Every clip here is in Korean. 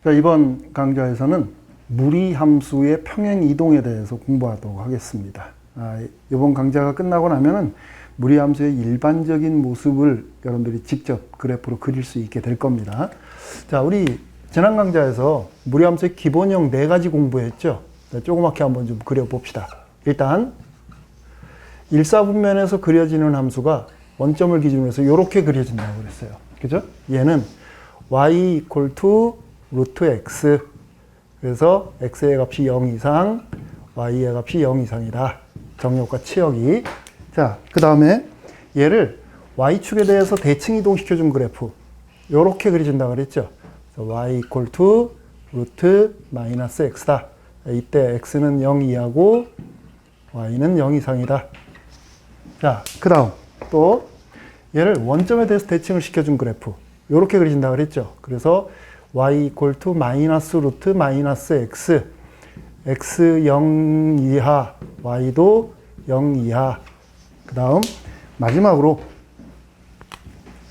자, 이번 강좌에서는 무리함수의 평행 이동에 대해서 공부하도록 하겠습니다. 이번 강좌가 끝나고 나면은 무리함수의 일반적인 모습을 여러분들이 직접 그래프로 그릴 수 있게 될 겁니다. 자, 우리 지난 강좌에서 무리함수의 기본형 4가지 공부했죠. 자, 조그맣게 한번 좀 그려봅시다. 일단 일사분면에서 그려지는 함수가 원점을 기준으로 해서 이렇게 그려진다고 그랬어요. 그죠? 얘는 y equal to 루트 x. 그래서 x의 값이 0 이상, y의 값이 0 이상이다. 정역과 치역이. 자, 그 다음에 얘를 y축에 대해서 대칭 이동시켜준 그래프. 이렇게 그려진다고 그랬죠. y equal to 루트 마이너스 x다. 이때 x는 0 이하고 y는 0 이상이다. 자, 그 다음 또 얘를 원점에 대해서 대칭을 시켜준 그래프. 이렇게 그려진다고 그랬죠. 그래서 y equal to 마이너스 루트 마이너스 x, x 0 이하, y도 0 이하. 그 다음 마지막으로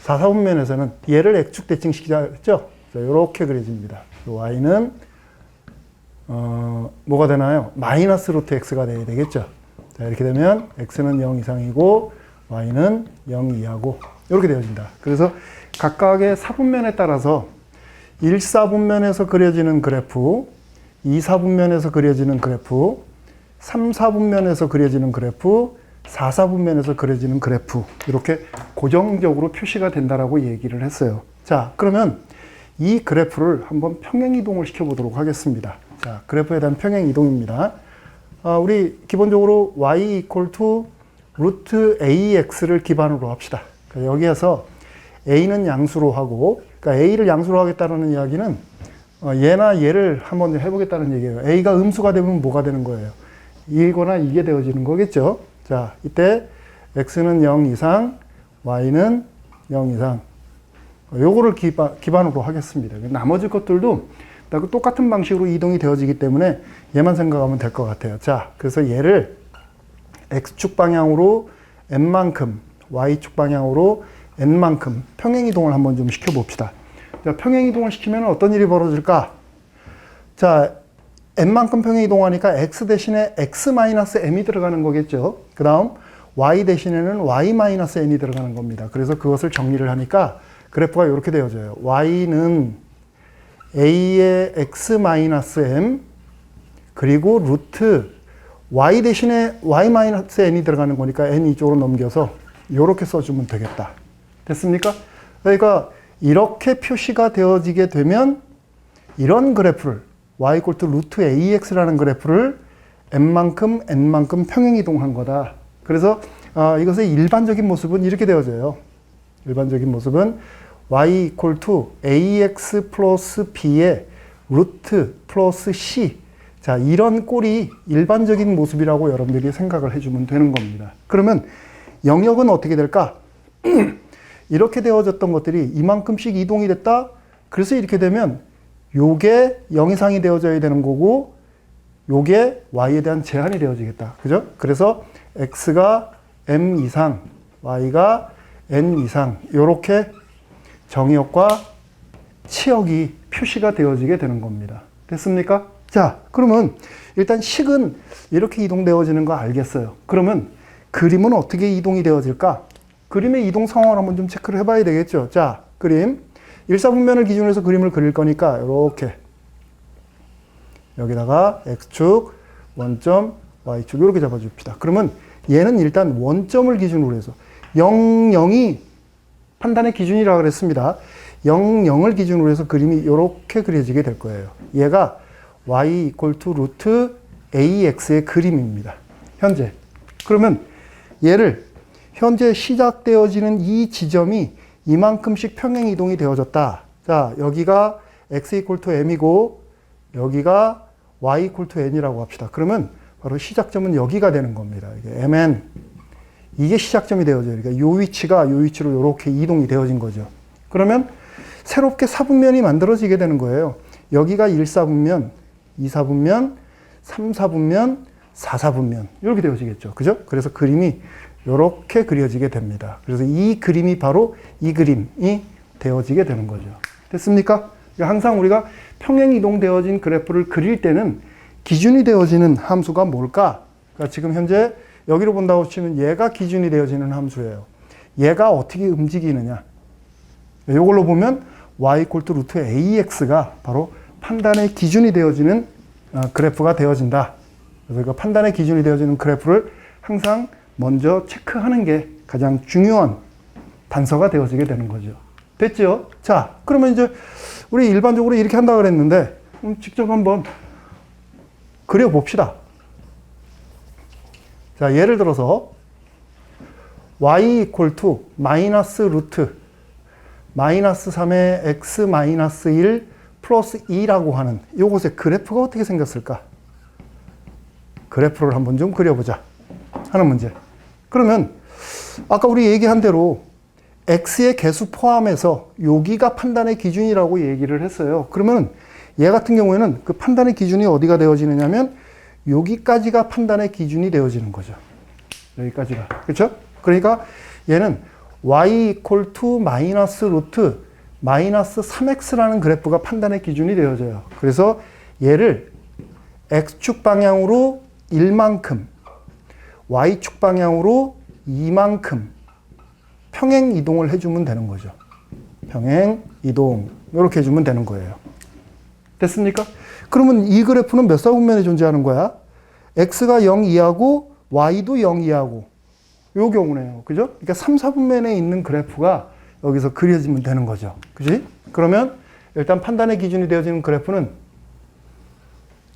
4사분면에서는 얘를 x축 대칭시키자 했죠. 이렇게 그려집니다. y는 뭐가 되나요? 마이너스 루트 x가 돼야 되겠죠. 자, 이렇게 되면 x는 0 이상이고 y는 0 이하고 이렇게 되어진다. 그래서 각각의 사분면에 따라서 1사분면에서 그려지는 그래프, 2사분면에서 그려지는 그래프, 3사분면에서 그려지는 그래프, 4사분면에서 그려지는 그래프, 이렇게 고정적으로 표시가 된다라고 얘기를 했어요. 자, 그러면 이 그래프를 한번 평행이동을 시켜보도록 하겠습니다. 자, 그래프에 대한 평행이동입니다. 우리 기본적으로 y equal to 루트 ax를 기반으로 합시다. 그러니까 여기에서 a는 양수로 하고, 그러니까 a를 양수로 하겠다는 이야기는 얘나 얘를 한번 해보겠다는 얘기예요. a가 음수가 되면 뭐가 되는 거예요? 이거나 이게 되어지는 거겠죠. 자, 이때 x는 0 이상, y는 0 이상. 요거를 기반으로 하겠습니다. 나머지 것들도 똑같은 방식으로 이동이 되어지기 때문에 얘만 생각하면 될 것 같아요. 자, 그래서 얘를 x축 방향으로 n만큼, y축 방향으로 n만큼 평행이동을 한번 좀 시켜봅시다. 자, 평행이동을 시키면 어떤 일이 벌어질까? 자, n만큼 평행이동하니까 x 대신에 x-m이 들어가는 거겠죠. 그 다음 y 대신에는 y-n이 들어가는 겁니다. 그래서 그것을 정리를 하니까 그래프가 이렇게 되어져요. y는 a의 x-m 그리고 루트 y 대신에 y-n이 들어가는 거니까 n 이쪽으로 넘겨서 이렇게 써주면 되겠다. 됐습니까? 그러니까 이렇게 표시가 되어지게 되면 이런 그래프를 y equal to 루트 ax라는 그래프를 m만큼 n만큼 평행이동한 거다. 그래서 이것의 일반적인 모습은 이렇게 되어져요. 일반적인 모습은 y equal to ax 플러스 b의 루트 플러스 c. 자, 이런 꼴이 일반적인 모습이라고 여러분들이 생각을 해주면 되는 겁니다. 그러면 영역은 어떻게 될까? 이렇게 되어졌던 것들이 이만큼씩 이동이 됐다. 그래서 이렇게 되면 요게 0 이상이 되어져야 되는 거고 요게 y에 대한 제한이 되어지겠다. 그죠? 그래서 x가 m 이상, y가 n 이상 요렇게 정역과 치역이 표시가 되어지게 되는 겁니다. 됐습니까? 자, 그러면 일단 식은 이렇게 이동되어지는 거 알겠어요. 그러면 그림은 어떻게 이동이 되어질까? 그림의 이동 상황을 한번 좀 체크를 해봐야 되겠죠. 자, 그림. 일사분면을 기준으로 해서 그림을 그릴 거니까 이렇게 여기다가 x축, 원점, y축 이렇게 잡아줍시다. 그러면 얘는 일단 원점을 기준으로 해서 0, 0이 판단의 기준이라고 그랬습니다. 0, 0을 기준으로 해서 그림이 이렇게 그려지게 될 거예요. 얘가 y equal to 루트 ax의 그림입니다. 현재. 그러면 얘를 현재 시작되어지는 이 지점이 이만큼씩 평행이동이 되어졌다. 자, 여기가 x equal to m이고 여기가 y equal to n이라고 합시다. 그러면 바로 시작점은 여기가 되는 겁니다. 이게 mn. 이게 시작점이 되어져요. 그러니까 요 위치가 요 위치로 이렇게 이동이 되어진 거죠. 그러면 새롭게 사분면이 만들어지게 되는 거예요. 여기가 1사분면, 2사분면, 3사분면, 4사분면 이렇게 되어지겠죠. 그죠? 그래서 그림이 이렇게 그려지게 됩니다. 그래서 이 그림이 바로 이 그림이 되어지게 되는 거죠. 됐습니까? 항상 우리가 평행 이동되어진 그래프를 그릴 때는 기준이 되어지는 함수가 뭘까? 그러니까 지금 현재 여기로 본다고 치면 얘가 기준이 되어지는 함수예요. 얘가 어떻게 움직이느냐. 이걸로 보면 y 루트 ax가 바로 판단의 기준이 되어지는 그래프가 되어진다. 그래서 그 판단의 기준이 되어지는 그래프를 항상 먼저 체크하는 게 가장 중요한 단서가 되어지게 되는 거죠. 됐죠? 자, 그러면 이제 우리 일반적으로 이렇게 한다 그랬는데 직접 한번 그려봅시다. 자, 예를 들어서 y 이퀄 투 마이너스 루트 마이너스 3의 x 마이너스 1 플러스 2라고 하는 이곳의 그래프가 어떻게 생겼을까? 그래프를 한번 좀 그려보자 하는 문제. 그러면 아까 우리 얘기한 대로 x의 개수 포함해서 여기가 판단의 기준이라고 얘기를 했어요. 그러면 얘 같은 경우에는 그 판단의 기준이 어디가 되어지느냐면 여기까지가 판단의 기준이 되어지는 거죠. 여기까지가. 그렇죠? 그러니까 얘는 y 이퀄 투 마이너스 루트 마이너스 3x라는 그래프가 판단의 기준이 되어져요. 그래서 얘를 x축 방향으로 1만큼, y축 방향으로 2만큼 평행 이동을 해주면 되는 거죠. 평행 이동 이렇게 해주면 되는 거예요. 됐습니까? 그러면 이 그래프는 몇 사분면에 존재하는 거야? x가 0 이하고 y도 0 이하고 요 경우네요. 그죠? 그러니까 3, 4분면에 있는 그래프가 여기서 그려지면 되는 거죠. 그지? 그러면 일단 판단의 기준이 되어지는 그래프는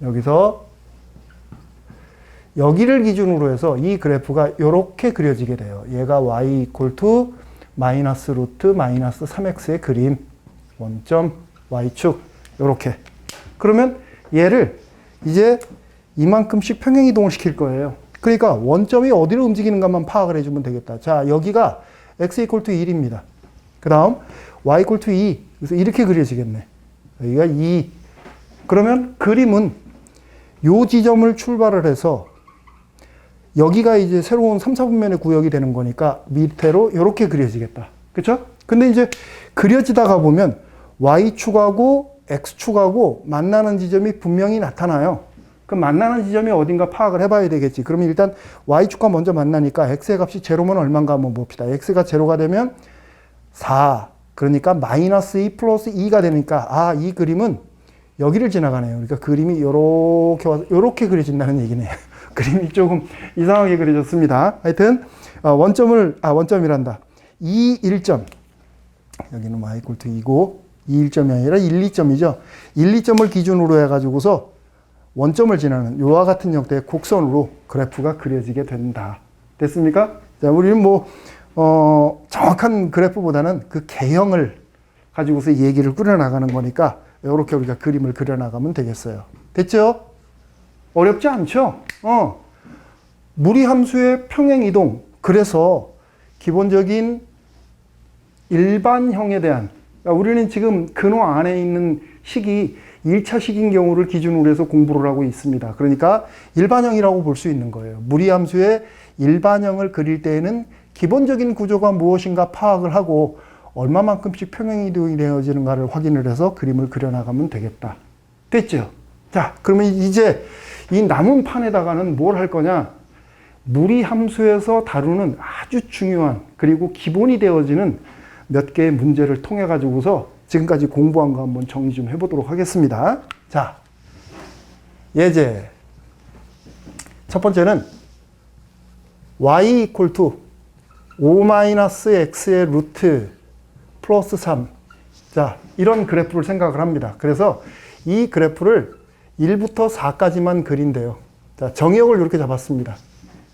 여기서 여기를 기준으로 해서 이 그래프가 이렇게 그려지게 돼요. 얘가 y 이퀄 투 마이너스 루트 마이너스 3x의 그림 원점 y축 이렇게. 그러면 얘를 이제 이만큼씩 평행 이동을 시킬 거예요. 그러니까 원점이 어디로 움직이는가만 파악을 해주면 되겠다. 자, 여기가 x 이퀄 투 1입니다. 그 다음 y 이퀄 투 2. 그래서 이렇게 그려지겠네. 여기가 2. 그러면 그림은 요 지점을 출발을 해서 여기가 이제 새로운 3, 4분면의 구역이 되는 거니까 밑으로 이렇게 그려지겠다. 그렇죠? 근데 이제 그려지다가 보면 y축하고 x축하고 만나는 지점이 분명히 나타나요. 그럼 만나는 지점이 어딘가 파악을 해봐야 되겠지. 그러면 일단 y축과 먼저 만나니까 x의 값이 제로면 얼마인가 한번 봅시다. x가 제로가 되면 4. 그러니까 마이너스 2 플러스 2가 되니까 아, 이 그림은 여기를 지나가네요. 그러니까 그림이 요렇게 와서 요렇게 그려진다는 얘기네요. 그림이 조금 이상하게 그려졌습니다. 하여튼 원점이란다. 2, 1점. 여기는 y 이퀄 투 2고 2, 1점이 아니라 1, 2점이죠. 1, 2점을 기준으로 해가지고서 원점을 지나는 요와 같은 형태의 곡선으로 그래프가 그려지게 된다. 됐습니까? 자, 우리는 정확한 그래프보다는 그 개형을 가지고서 얘기를 꾸려나가는 거니까 이렇게 우리가 그림을 그려나가면 되겠어요. 됐죠? 어렵지 않죠? 무리함수의 평행이동. 그래서 기본적인 일반형에 대한, 그러니까 우리는 지금 근호 안에 있는 식이 1차 식인 경우를 기준으로 해서 공부를 하고 있습니다. 그러니까 일반형이라고 볼 수 있는 거예요. 무리함수의 일반형을 그릴 때에는 기본적인 구조가 무엇인가 파악을 하고 얼마만큼씩 평행이동이 되어지는가를 확인을 해서 그림을 그려나가면 되겠다. 됐죠? 자, 그러면 이제 이 남은 판에다가는 뭘 할 거냐? 무리함수에서 다루는 아주 중요한 그리고 기본이 되어지는 몇 개의 문제를 통해 가지고서 지금까지 공부한 거 한번 정리 좀 해보도록 하겠습니다. 자, 예제. 첫 번째는 y 이퀄 투 5-x의 루트 플러스 3. 자, 이런 그래프를 생각을 합니다. 그래서 이 그래프를 1부터 4까지만 그린대요. 자, 정의역을 이렇게 잡았습니다.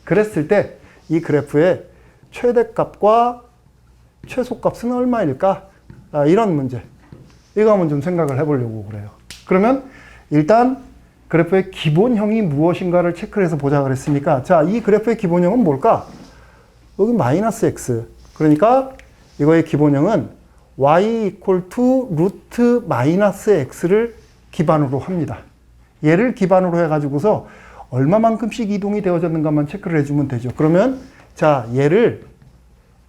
그랬을 때 이 그래프의 최대값과 최소값은 얼마일까? 이런 문제. 이거 한번 좀 생각을 해보려고 그래요. 그러면 일단 그래프의 기본형이 무엇인가를 체크를 해서 보자 그랬으니까 자, 이 그래프의 기본형은 뭘까? 여기 마이너스 x. 그러니까 이거의 기본형은 y 이퀄 투 루트 마이너스 x를 기반으로 합니다. 얘를 기반으로 해가지고서 얼마만큼씩 이동이 되어졌는가만 체크를 해주면 되죠. 그러면 자, 얘를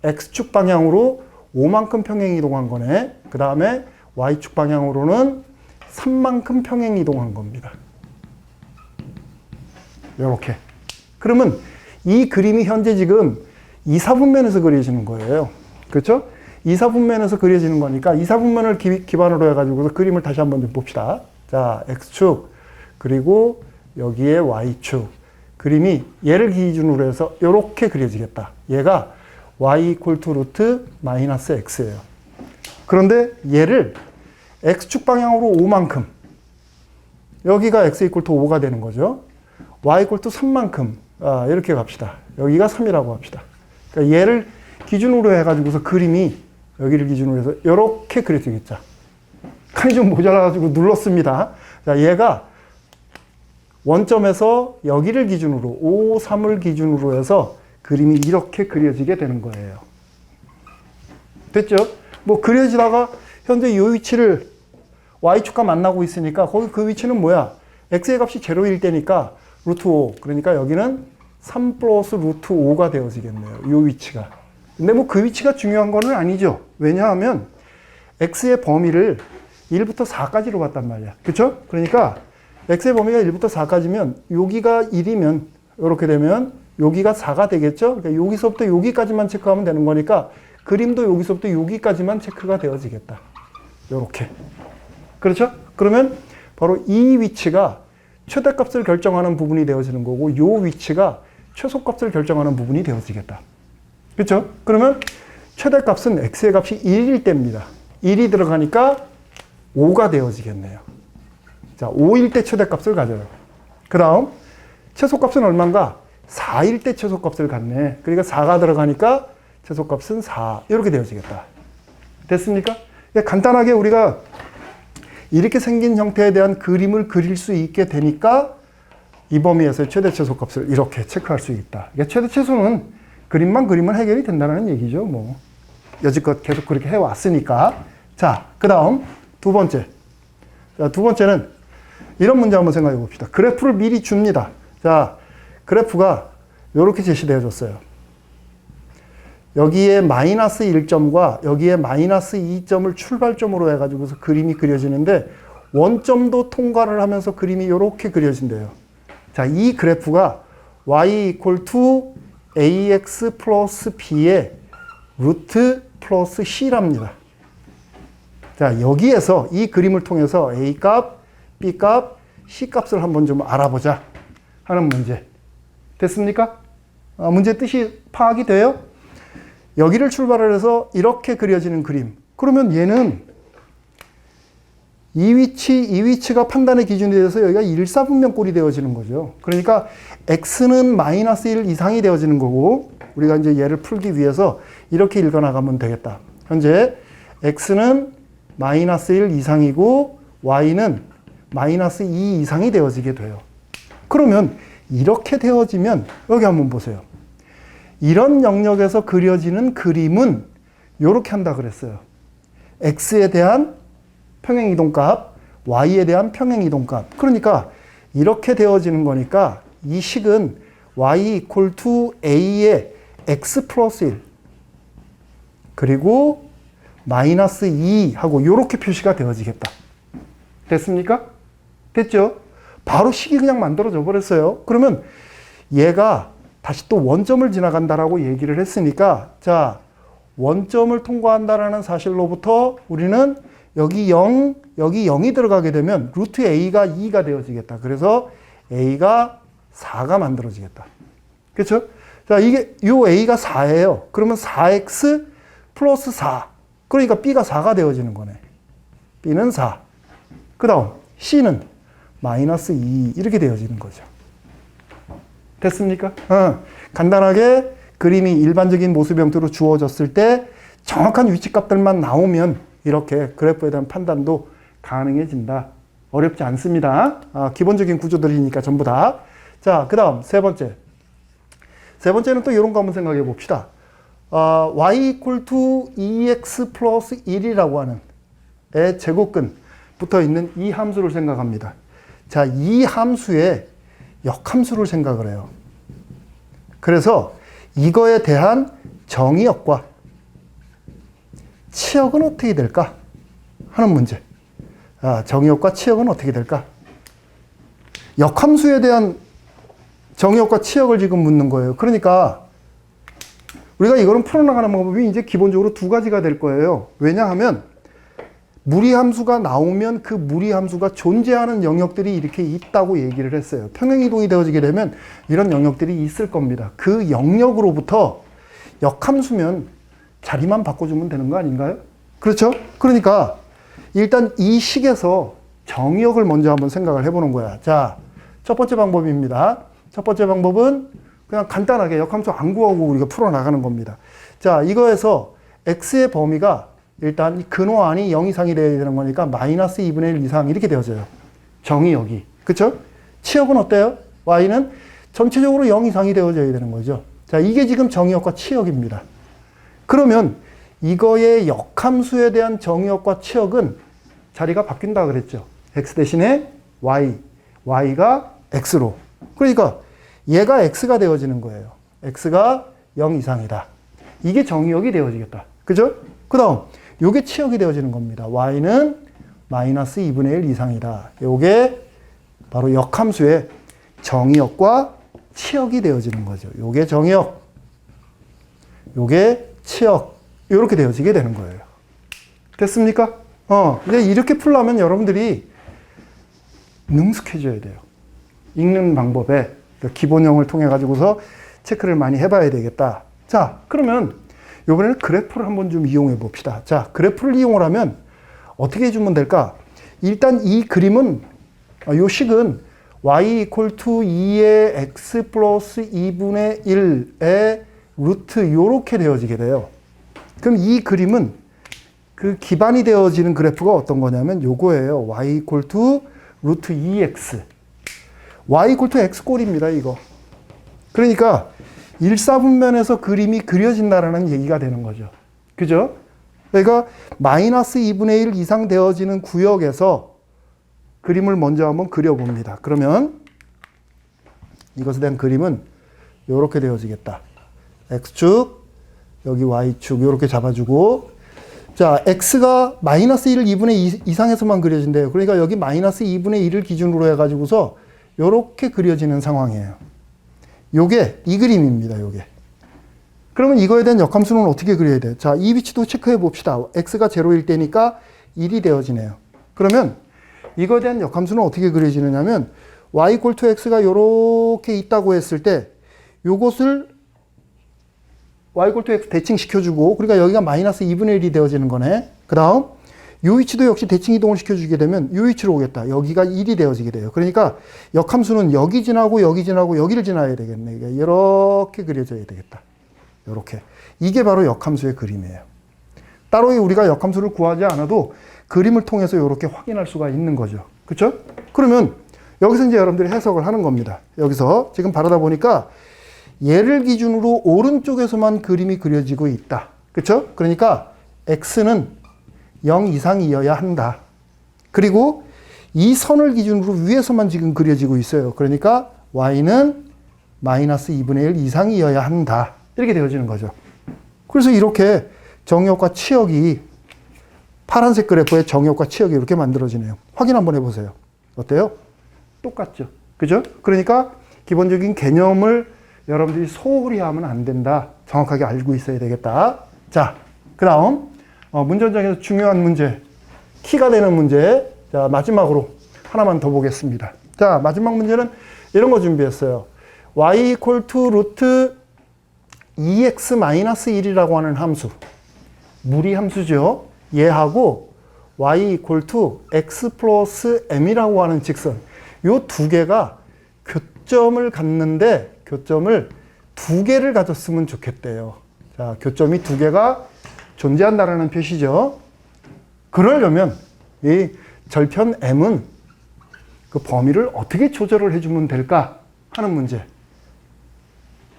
x축 방향으로 5만큼 평행 이동한 거네. 그 다음에 y축 방향으로는 3만큼 평행 이동한 겁니다. 이렇게. 그러면 이 그림이 현재 지금 2사분면에서 그려지는 거예요. 그렇죠? 2사분면에서 그려지는 거니까 2사분면을 기반으로 해가지고 그림을 다시 한번 좀 봅시다. 자, x축 그리고 여기에 y축 그림이 얘를 기준으로 해서 이렇게 그려지겠다. 얘가 y = 루트 마이너스 x예요. 그런데 얘를 x축 방향으로 5만큼 여기가 x = 5가 되는 거죠. y = 3만큼 이렇게 갑시다. 여기가 3이라고 합시다. 그러니까 얘를 기준으로 해가지고서 그림이 여기를 기준으로 해서 이렇게 그려지겠죠. 칸이 좀 모자라가지고 눌렀습니다. 자, 얘가 원점에서 여기를 기준으로 5, 3을 기준으로 해서 그림이 이렇게 그려지게 되는 거예요. 됐죠? 뭐 그려지다가 현재 이 위치를 y축과 만나고 있으니까 거기 그 위치는 뭐야? x의 값이 0일 때니까 루트 5. 그러니까 여기는 3 플러스 루트 5가 되어지겠네요. 이 위치가. 근데 뭐 그 위치가 중요한 거는 아니죠. 왜냐하면 x의 범위를 1부터 4까지로 봤단 말이야. 그쵸? 그러니까 x의 범위가 1부터 4까지면 여기가 1이면 이렇게 되면 여기가 4가 되겠죠? 그러니까 여기서부터 여기까지만 체크하면 되는 거니까 그림도 여기서부터 여기까지만 체크가 되어지겠다. 이렇게. 그렇죠? 그러면 바로 이 위치가 최대값을 결정하는 부분이 되어지는 거고 이 위치가 최소값을 결정하는 부분이 되어지겠다. 그렇죠? 그러면 최대값은 x의 값이 1일 때입니다. 1이 들어가니까 5가 되어지겠네요. 자, 5일 때 최대값을 가져요. 그 다음 최소값은 얼마인가? 4일 때 최소값을 갖네. 그러니까 4가 들어가니까 최소값은 4 이렇게 되어지겠다. 됐습니까? 간단하게 우리가 이렇게 생긴 형태에 대한 그림을 그릴 수 있게 되니까 이 범위에서의 최대 최소값을 이렇게 체크할 수 있다. 그러니까 최대 최소는 그림만 그리면 해결이 된다는 얘기죠. 뭐 여지껏 계속 그렇게 해왔으니까. 자, 그 다음 두 번째. 자, 두 번째는 이런 문제 한번 생각해 봅시다. 그래프를 미리 줍니다. 자, 그래프가 이렇게 제시되어 졌어요. 여기에 마이너스 1점과 여기에 마이너스 2점을 출발점으로 해가지고서 그림이 그려지는데 원점도 통과를 하면서 그림이 이렇게 그려진대요. 자, 이 그래프가 y = ax 플러스 b의 루트 플러스 c랍니다. 자, 여기에서 이 그림을 통해서 a 값, b 값, c 값을 한번 좀 알아보자 하는 문제. 됐습니까? 문제 뜻이 파악이 돼요? 여기를 출발을 해서 이렇게 그려지는 그림. 그러면 얘는 이 위치가 판단의 기준이 돼서 여기가 1사분면 꼴이 되어지는 거죠. 그러니까 x는 마이너스 1 이상이 되어지는 거고 우리가 이제 얘를 풀기 위해서 이렇게 읽어나가면 되겠다. 현재 x는 마이너스 1 이상이고 y는 마이너스 2 이상이 되어지게 돼요. 그러면 이렇게 되어지면 여기 한번 보세요. 이런 영역에서 그려지는 그림은 이렇게 한다 그랬어요. x에 대한 평행이동값, y에 대한 평행이동값. 그러니까 이렇게 되어지는 거니까 이 식은 y = a의 x 플러스 1 그리고 마이너스 2 하고 이렇게 표시가 되어지겠다. 됐습니까? 됐죠? 바로 식이 그냥 만들어져 버렸어요. 그러면 얘가 다시 또 원점을 지나간다라고 얘기를 했으니까 자, 원점을 통과한다라는 사실로부터 우리는 여기 0, 여기 0이 들어가게 되면 루트 a가 2가 되어지겠다. 그래서 a가 4가 만들어지겠다. 그렇죠? 자, 이게 요 a가 4예요. 그러면 4x 플러스 4. 그러니까 b가 4가 되어지는 거네. b는 4. 그 다음 c는 마이너스 2 이렇게 되어지는 거죠. 됐습니까? 간단하게 그림이 일반적인 모습 형태로 주어졌을 때 정확한 위치값들만 나오면 이렇게 그래프에 대한 판단도 가능해진다. 어렵지 않습니다. 기본적인 구조들이니까 전부 다. 자, 그 다음 세 번째. 세 번째는 또 이런 거 한번 생각해 봅시다. y = 2x 플러스 1이라고 하는 의 제곱근 붙어 있는 이 함수를 생각합니다. 자, 이 함수의 역함수를 생각을 해요. 그래서 이거에 대한 정의역과 치역은 어떻게 될까? 하는 문제. 정의역과 치역은 어떻게 될까? 역함수에 대한 정의역과 치역을 지금 묻는 거예요. 그러니까 우리가 이거는 풀어나가는 방법이 이제 기본적으로 두 가지가 될 거예요. 왜냐하면 무리함수가 나오면 그 무리함수가 존재하는 영역들이 이렇게 있다고 얘기를 했어요. 평행이동이 되어지게 되면 이런 영역들이 있을 겁니다. 그 영역으로부터 역함수면 자리만 바꿔주면 되는 거 아닌가요? 그렇죠? 그러니까 일단 이 식에서 정의역을 먼저 한번 생각을 해보는 거야. 자, 첫 번째 방법입니다. 첫 번째 방법은 그냥 간단하게 역함수 안 구하고 우리가 풀어나가는 겁니다. 자, 이거에서 x의 범위가 일단 근호 안이 0 이상이 되어야 되는 거니까 마이너스 2분의 1 이상 이렇게 되어져요. 정의역이. 그쵸? 치역은 어때요? y는 전체적으로 0 이상이 되어져야 되는 거죠. 자, 이게 지금 정의역과 치역입니다. 그러면 이거의 역함수에 대한 정의역과 치역은 자리가 바뀐다 그랬죠. x 대신에 y, y가 x로. 그러니까 얘가 x가 되어지는 거예요. x가 0 이상이다. 이게 정의역이 되어지겠다. 그죠? 그 다음 요게 치역이 되어지는 겁니다. y는 마이너스 2분의 1 이상이다. 요게 바로 역함수의 정의역과 치역이 되어지는 거죠. 요게 정의역, 요게 치역, 이렇게 되어지게 되는 거예요. 됐습니까? 이제 이렇게 풀려면 여러분들이 능숙해져야 돼요. 읽는 방법에 기본형을 통해 가지고서 체크를 많이 해봐야 되겠다. 자, 그러면 이번에는 그래프를 한번 좀 이용해 봅시다. 자, 그래프를 이용을 하면 어떻게 해주면 될까? 일단 이 그림은, 요 식은 y equal to 2의 x 플러스 2분의 1의 루트 요렇게 되어지게 돼요. 그럼 이 그림은 그 기반이 되어지는 그래프가 어떤 거냐면 요거예요. y equal to 루트 2x. y equal to x꼴입니다, 이거. 그러니까 1사분면에서 그림이 그려진다라는 얘기가 되는 거죠. 그죠? 그러니까 마이너스 2분의 1 이상 되어지는 구역에서 그림을 먼저 한번 그려봅니다. 그러면 이것에 대한 그림은 이렇게 되어지겠다. x축, 여기 y축 이렇게 잡아주고, 자, x가 마이너스 1을 2분의 2 이상에서만 그려진대요. 그러니까 여기 마이너스 2분의 1을 기준으로 해가지고서 이렇게 그려지는 상황이에요. 요게 이 그림입니다. 요게. 그러면 이거에 대한 역함수는 어떻게 그려야 돼요? 자, 이 위치도 체크해 봅시다. x가 0일 때니까 1이 되어지네요. 그러면 이거에 대한 역함수는 어떻게 그려지느냐면 y equal to x가 요렇게 있다고 했을 때 요것을 y equal to x 대칭시켜주고, 그러니까 여기가 마이너스 2분의 1이 되어지는 거네. 그 다음 요 위치도 역시 대칭 이동을 시켜주게 되면 요 위치로 오겠다. 여기가 1이 되어지게 돼요. 그러니까 역함수는 여기 지나고 여기 지나고 여기를 지나야 되겠네. 이게 이렇게 그려져야 되겠다. 이렇게. 이게 바로 역함수의 그림이에요. 따로 우리가 역함수를 구하지 않아도 그림을 통해서 이렇게 확인할 수가 있는 거죠. 그렇죠? 그러면 여기서 이제 여러분들이 해석을 하는 겁니다. 여기서 지금 바라다 보니까 얘를 기준으로 오른쪽에서만 그림이 그려지고 있다. 그렇죠? 그러니까 x는 0 이상이어야 한다. 그리고 이 선을 기준으로 위에서만 지금 그려지고 있어요. 그러니까 y는 마이너스 2분의 1 이상이어야 한다. 이렇게 되어지는 거죠. 그래서 이렇게 정의역과 치역이 파란색 그래프의 정의역과 치역이 이렇게 만들어지네요. 확인 한번 해보세요. 어때요? 똑같죠. 그죠? 그러니까 기본적인 개념을 여러분들이 소홀히 하면 안 된다. 정확하게 알고 있어야 되겠다. 자, 그 다음 문전장에서 중요한 문제, 키가 되는 문제. 자, 마지막으로 하나만 더 보겠습니다. 자, 마지막 문제는 이런 거 준비했어요. y equal to 루트 2x-1이라고 하는 함수. 무리 함수죠. 얘하고 y equal to x 플러스 m이라고 하는 직선. 요 두 개가 교점을 갖는데 교점을 두 개를 가졌으면 좋겠대요. 자, 교점이 두 개가 존재한다라는 표시죠. 그러려면 이 절편 m은 그 범위를 어떻게 조절을 해주면 될까 하는 문제.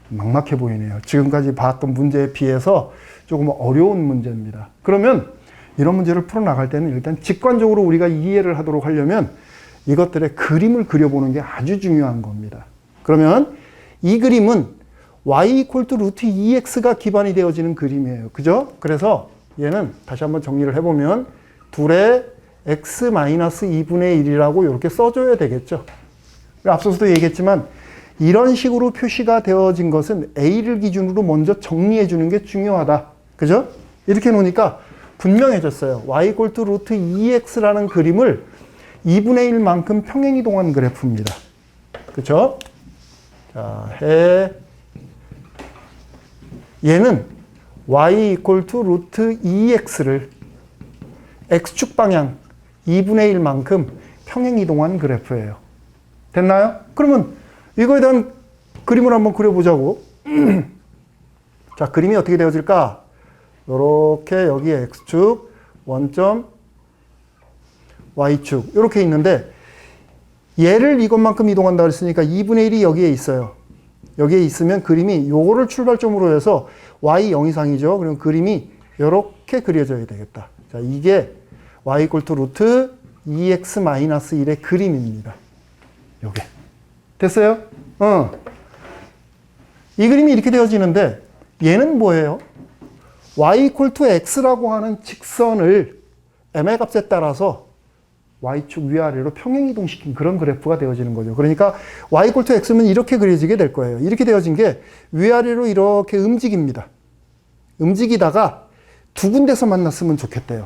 막막해 보이네요. 지금까지 봤던 문제에 비해서 조금 어려운 문제입니다. 그러면 이런 문제를 풀어나갈 때는 일단 직관적으로 우리가 이해를 하도록 하려면 이것들의 그림을 그려보는 게 아주 중요한 겁니다. 그러면 이 그림은 y equal to 루트 2x가 기반이 되어지는 그림이에요. 그죠? 그래서 얘는 다시 한번 정리를 해보면 둘에 x-2분의 1이라고 이렇게 써줘야 되겠죠. 앞서서도 얘기했지만 이런 식으로 표시가 되어진 것은 a를 기준으로 먼저 정리해 주는 게 중요하다. 그죠? 이렇게 놓으니까 분명해졌어요. y 이퀄 투 루트 2x라는 그림을 2분의 1만큼 평행이동한 그래프입니다. 그죠? 자, 얘는 y 이퀄 투 루트 2x를 x축 방향 2분의 1만큼 평행이동한 그래프예요. 됐나요? 그러면 이거에 대한 그림을 한번 그려보자고. 자, 그림이 어떻게 되어질까? 이렇게 여기에 x축, 원점, y축 이렇게 있는데 얘를 이것만큼 이동한다고 했으니까 2분의 1이 여기에 있어요. 여기에 있으면 그림이 요거를 출발점으로 해서 y0 이상이죠. 그럼 그림이 이렇게 그려져야 되겠다. 자, 이게 y 이퀄 투 루트 2x-1의 그림입니다. 요게. 됐어요? 이 그림이 이렇게 되어지는데 얘는 뭐예요? y 이퀄 투 x라고 하는 직선을 m의 값에 따라서 y축 위아래로 평행이동시킨 그런 그래프가 되어지는 거죠. 그러니까 y 이퀄 투 x면 이렇게 그려지게 될 거예요. 이렇게 되어진 게 위아래로 이렇게 움직입니다. 움직이다가 두 군데서 만났으면 좋겠대요.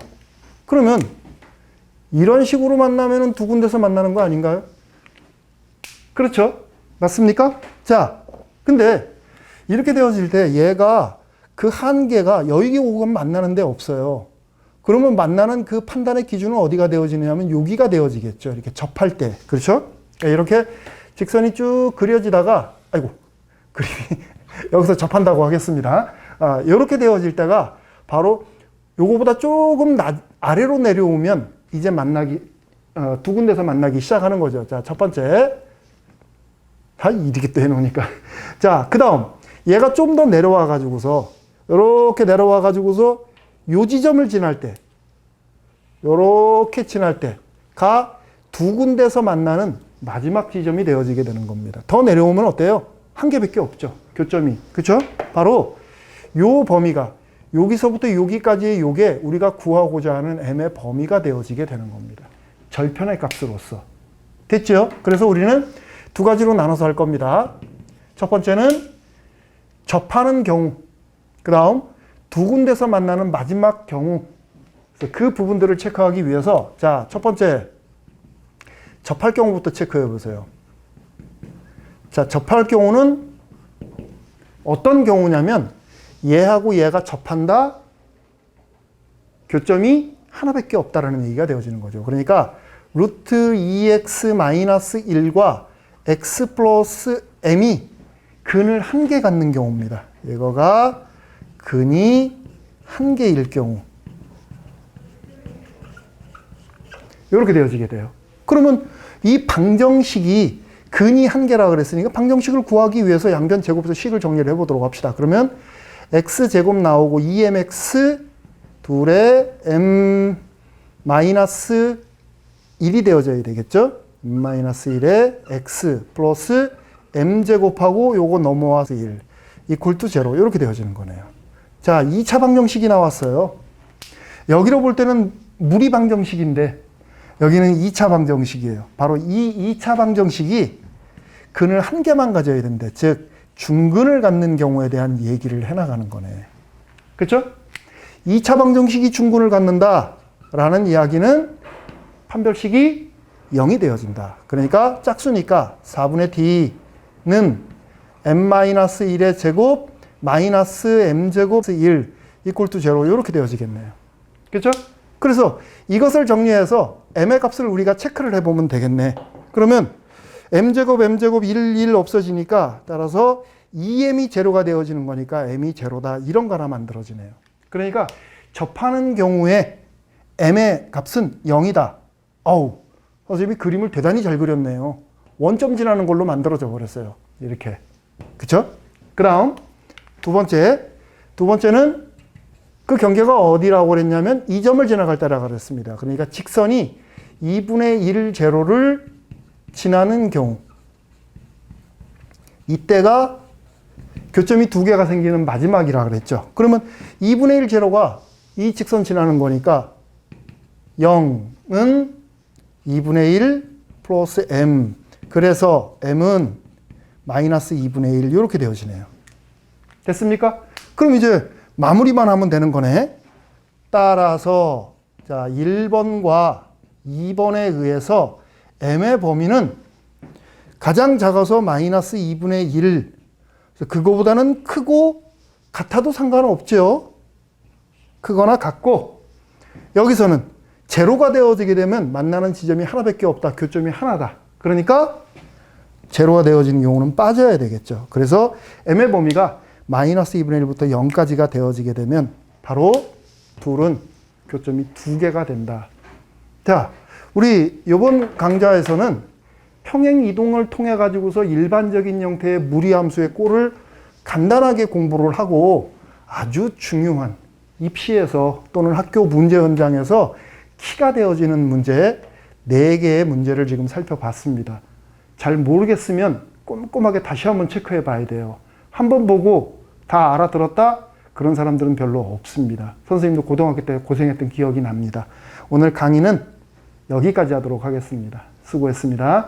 그러면 이런 식으로 만나면 두 군데서 만나는 거 아닌가요? 그렇죠? 맞습니까? 자, 근데 이렇게 되어질 때 얘가 그 한계가 여기 오건 만나는 데 없어요. 그러면 만나는 그 판단의 기준은 어디가 되어지냐면 여기가 되어지겠죠. 이렇게 접할 때. 그렇죠? 이렇게 직선이 쭉 그려지다가, 아이고, 그림이 여기서 접한다고 하겠습니다. 이렇게 되어질 때가 바로 요거보다 조금 아래로 내려오면 이제 두 군데서 만나기 시작하는 거죠. 자, 첫 번째. 이렇게 또 해놓으니까. 자, 그 다음. 얘가 좀 더 내려와 가지고서, 이렇게 내려와 가지고서 요 지점을 지날 때, 요렇게 지날 때가 두 군데서 만나는 마지막 지점이 되어지게 되는 겁니다. 더 내려오면 어때요? 한 개밖에 없죠. 교점이. 그쵸? 바로 요 범위가 여기서부터 여기까지의 요게 우리가 구하고자 하는 m의 범위가 되어지게 되는 겁니다. 절편의 값으로서. 됐죠? 그래서 우리는 두 가지로 나눠서 할 겁니다. 첫 번째는 접하는 경우, 그 다음 두 군데서 만나는 마지막 경우, 그 부분들을 체크하기 위해서 자, 첫 번째 접할 경우부터 체크해 보세요. 자, 접할 경우는 어떤 경우냐면 얘하고 얘가 접한다, 교점이 하나밖에 없다라는 얘기가 되어지는 거죠. 그러니까 루트 2x-1과 x 플러스 m이 근을 한 개 갖는 경우입니다. 이거가 근이 한 개일 경우. 이렇게 되어지게 돼요. 그러면 이 방정식이 근이 한 개라 그랬으니까 방정식을 구하기 위해서 양변 제곱에서 식을 정리를 해보도록 합시다. 그러면 x제곱 나오고 2mx 둘에 m 마이너스 1이 되어져야 되겠죠? m-1에 x 플러스 m제곱하고 요거 넘어와서 1 이퀄 투 제로 이렇게 되어지는 거네요. 자, 2차 방정식이 나왔어요. 여기로 볼 때는 무리 방정식인데 여기는 2차 방정식이에요. 바로 이 2차 방정식이 근을 한 개만 가져야 된대. 즉 중근을 갖는 경우에 대한 얘기를 해나가는 거네. 그렇죠? 2차 방정식이 중근을 갖는다라는 이야기는 판별식이 0이 되어진다. 그러니까 짝수니까 4분의 d는 m-1의 제곱 마이너스 m제곱 1 이퀄 투 제로 이렇게 되어지겠네요. 그렇죠? 그래서 이것을 정리해서 m의 값을 우리가 체크를 해보면 되겠네. 그러면 m제곱 1 없어지니까 따라서 2m이 제로가 되어지는 거니까 m이 제로다. 이런 거 하나 만들어지네요. 그러니까 접하는 경우에 m의 값은 0이다. 어우, 선생님이 그림을 대단히 잘 그렸네요. 원점 지나는 걸로 만들어져 버렸어요. 이렇게. 그쵸? 그 다음 두 번째는 그 경계가 어디라고 그랬냐면 이 점을 지나갈 때라고 그랬습니다. 그러니까 직선이 2분의 1 제로를 지나는 경우, 이때가 교점이 두 개가 생기는 마지막이라 그랬죠. 그러면 2분의 1 제로가 이 직선 지나는 거니까 0은 2분의 1 플러스 m. 그래서 m은 마이너스 2분의 1 이렇게 되어지네요. 됐습니까? 그럼 이제 마무리만 하면 되는 거네. 따라서 자 1번과 2번에 의해서 m의 범위는 가장 작아서 마이너스 2분의 1. 그거보다는 크고 같아도 상관없죠. 크거나 같고 여기서는 제로가 되어지게 되면 만나는 지점이 하나밖에 없다. 교점이 하나다. 그러니까 제로가 되어지는 경우는 빠져야 되겠죠. 그래서 m의 범위가 마이너스 2분의 1부터 0까지가 되어지게 되면 바로 둘은 교점이 2개가 된다. 자, 우리 이번 강좌에서는 평행 이동을 통해 가지고서 일반적인 형태의 무리함수의 꼴을 간단하게 공부를 하고 아주 중요한 입시에서 또는 학교 문제 현장에서 키가 되어지는 문제 4개의 문제를 지금 살펴봤습니다. 잘 모르겠으면 꼼꼼하게 다시 한번 체크해 봐야 돼요. 한번 보고 다 알아들었다? 그런 사람들은 별로 없습니다. 선생님도 고등학교 때 고생했던 기억이 납니다. 오늘 강의는 여기까지 하도록 하겠습니다. 수고했습니다.